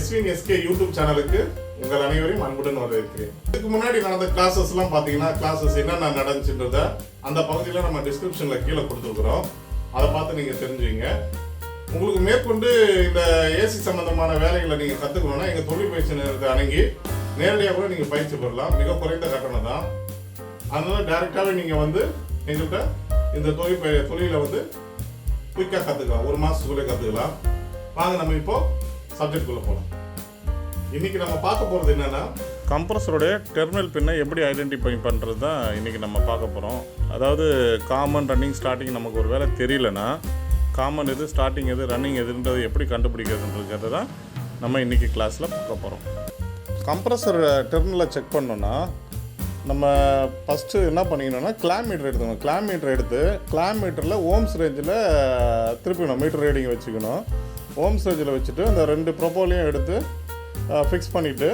எஸ்வின் SK YouTube சேனலுக்கு உங்கள் அனைவரையும் அன்புடன் வரவேற்கிறேன். இதுக்கு முன்னாடி நடந்த கிளாஸஸ்லாம் பார்த்தீங்கன்னா கிளாஸஸ் என்னென்ன நடந்துச்சுன்றத அந்த பகுதியில் நம்ம டிஸ்கிரிப்ஷனில் கீழே கொடுத்துருக்குறோம். அதை பார்த்து நீங்கள் தெரிஞ்சுங்க. உங்களுக்கு மேற்கொண்டு இந்த ஏசி சம்பந்தமான வேலைகளை நீங்கள் கற்றுக்கணுன்னா எங்கள் தொழில் பயிற்சி நேரத்தை அணுகி நேரடியாக கூட நீங்கள் பயிற்சி பெறலாம். மிக குறைந்த கட்டணம் தான். அதனால டைரெக்டாகவே நீங்கள் வந்து எங்கள்கிட்ட இந்த தொழிலை வந்து குயிக்காக கற்றுக்கலாம். ஒரு மாதத்துக்குள்ளே கற்றுக்கலாம். வாங்க நம்ம இப்போ சப்ஜெக்ட்குள்ளே போகலாம். இன்றைக்கி நம்ம பார்க்க போகிறது என்னென்னா, கம்ப்ரஸருடைய டெர்மினல் பின்னை எப்படி ஐடென்டிஃபை பண்ணுறது தான் இன்றைக்கி நம்ம பார்க்க போகிறோம். அதாவது காமன், ரன்னிங், ஸ்டார்டிங் நமக்கு ஒரு வேலை தெரியலனா காமன் எது, ஸ்டார்டிங் எது, ரன்னிங் எதுன்றது எப்படி கண்டுபிடிக்கிறதுன்றது தான் நம்ம இன்றைக்கி கிளாஸில் பார்க்க போகிறோம். கம்ப்ரஸர் டெர்மினலை செக் பண்ணோன்னா நம்ம ஃபஸ்ட்டு என்ன பண்ணிக்கணும்னா கிளாம் மீட்டர் எடுத்துக்கணும். கிளாம் மீட்டர் எடுத்து கிளாம் மீட்டரில் ஓம்ஸ் ரேஞ்சில் திருப்பிக்கணும். மீட்டர் ரீடிங் வச்சுக்கணும். ஓம்ஸ் ரேஞ்சில் வச்சுட்டு அந்த 2 ப்ரொப்போலையும் எடுத்து ஃபிக்ஸ் பண்ணிவிட்டு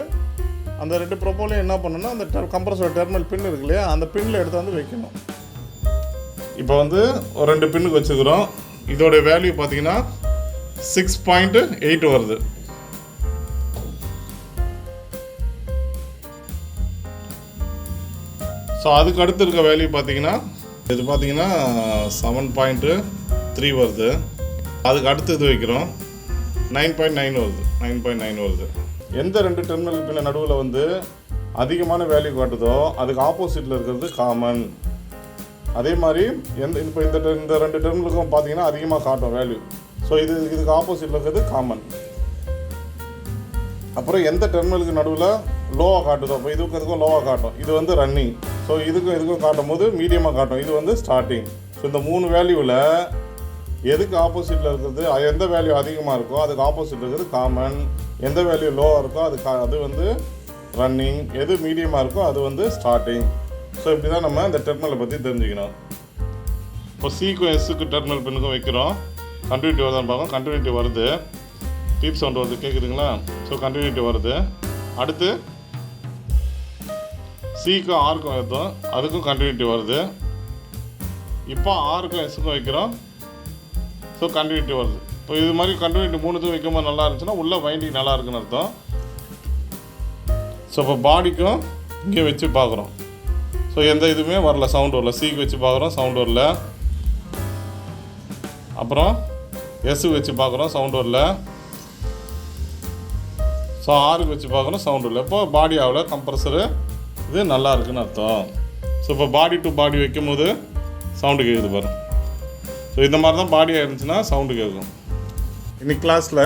அந்த 2 ப்ரொப்போலையும் என்ன பண்ணணும்னா அந்த கம்ப்ரஸர் டெர்மினல் பின் இருக்கு இல்லையா, அந்த பின்னில் எடுத்து வந்து வைக்கணும். இப்போ வந்து ஒரு 2 பின்னுக்கு வச்சுக்கிறோம். இதோடைய வேல்யூ பார்த்தீங்கன்னா 6.8 வருது. ஸோ அதுக்கு அடுத்து இருக்க வேல்யூ பார்த்தீங்கன்னா இது பார்த்தீங்கன்னா 7.3 வருது. அதுக்கு அடுத்து இது வைக்கிறோம் 9.9 வருது. 9.9 வருது. எந்த 2 டெர்மினல் பின்ன நடுவில் வந்து அதிகமான வேல்யூ காட்டுதோ அதுக்கு ஆப்போசிட்டில் இருக்கிறது காமன். அதே மாதிரி இப்போ இந்த 2 டெர்மினலுக்கும் பார்த்தீங்கன்னா அதிகமாக காட்டும் வேல்யூ. ஸோ இதுக்கு ஆப்போசிட்டில் இருக்கிறது காமன். அப்புறம் எந்த டெர்மினலுக்கு நடுவில் லோவாக காட்டுதோ, இப்போ இதுக்கும் லோவாக காட்டும், இது வந்து ரன்னிங். ஸோ இதுக்கும் காட்டும் போது மீடியமாக காட்டும், இது வந்து ஸ்டார்டிங். ஸோ இந்த 3 வேல்யூவில் எதுக்கு ஆப்போசிட்டில் இருக்கிறது, எந்த வேல்யூ அதிகமாக இருக்கோ அதுக்கு ஆப்போசிட்டில் இருக்கிறது காமன். எந்த வேல்யூ லோவாக இருக்கோ அது வந்து ரன்னிங். எது மீடியமாக இருக்கோ அது வந்து ஸ்டார்டிங். ஸோ இப்படி தான் நம்ம இந்த டெர்மினலை பற்றி தெரிஞ்சுக்கணும். இப்போ சிக்கும் எஸ்ஸுக்கு டெர்மினல் பின்னுக்கும் வைக்கிறோம். கண்டினியூட்டி வருதான்னு பார்க்கணும். கண்டினியூட்டி வருது. டீப் சவுண்ட் வருது, கேட்குதுங்களா? ஸோ கண்டினியூட்டி வருது. அடுத்து சிக்கும் ஆருக்கும் வைத்தோம், அதுக்கும் கண்டினியூட்டி வருது. இப்போ ஆருக்கும் எஸ்ஸுக்கும் வைக்கிறோம். ஸோ கண்டினியூட்டி வருது. இப்போ இது மாதிரி கண்டினியூட்டி 3த்துக்கும் வைக்கும்போது நல்லா இருந்துச்சுன்னா உள்ள வைண்டிங் நல்லா இருக்குன்னு அர்த்தம். ஸோ இப்போ பாடிக்கும் இங்கே வச்சு பார்க்குறோம். ஸோ எந்த இதுவுமே வரல, சவுண்ட் வரல. சிக்கு வச்சு பார்க்குறோம், சவுண்ட் வரல. அப்புறம் எஸ்ஸுக்கு வச்சு பார்க்குறோம், சவுண்ட் வரல. ஸோ ஆருக்கு வச்சு பார்க்குறோம், சவுண்ட் இல்லை. இப்போ பாடி ஆகல, கம்ப்ரஸரு இது நல்லா இருக்குன்னு அர்த்தம். ஸோ இப்போ பாடி டு பாடி வைக்கும் போது சவுண்டு கேட்குது பாரு. ஸோ இந்த மாதிரி தான் பாடியாக இருந்துச்சுன்னா சவுண்டு கேட்கும். இன்னைக்கு கிளாஸில்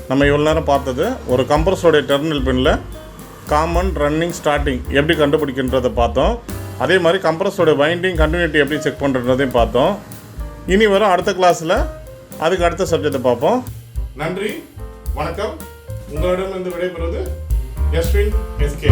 நம்ம இவ்வளோ நேரம் பார்த்தது ஒரு கம்ப்ரஸருடைய டெர்மினல் பின்னில் காமன், ரன்னிங், ஸ்டார்டிங் எப்படி கண்டுபிடிக்கின்றதை பார்த்தோம். அதே மாதிரி கம்ப்ரஸருடைய வைண்டிங், கண்டினியூட்டி எப்படி செக் பண்ணுறதையும் பார்த்தோம். இனி வரும் அடுத்த கிளாஸில் அதுக்கு அடுத்த சப்ஜெக்டை பார்ப்போம். நன்றி, வணக்கம். உங்களிடமிருந்து விடைபெறுவது எஸ்வின் எஸ்கே.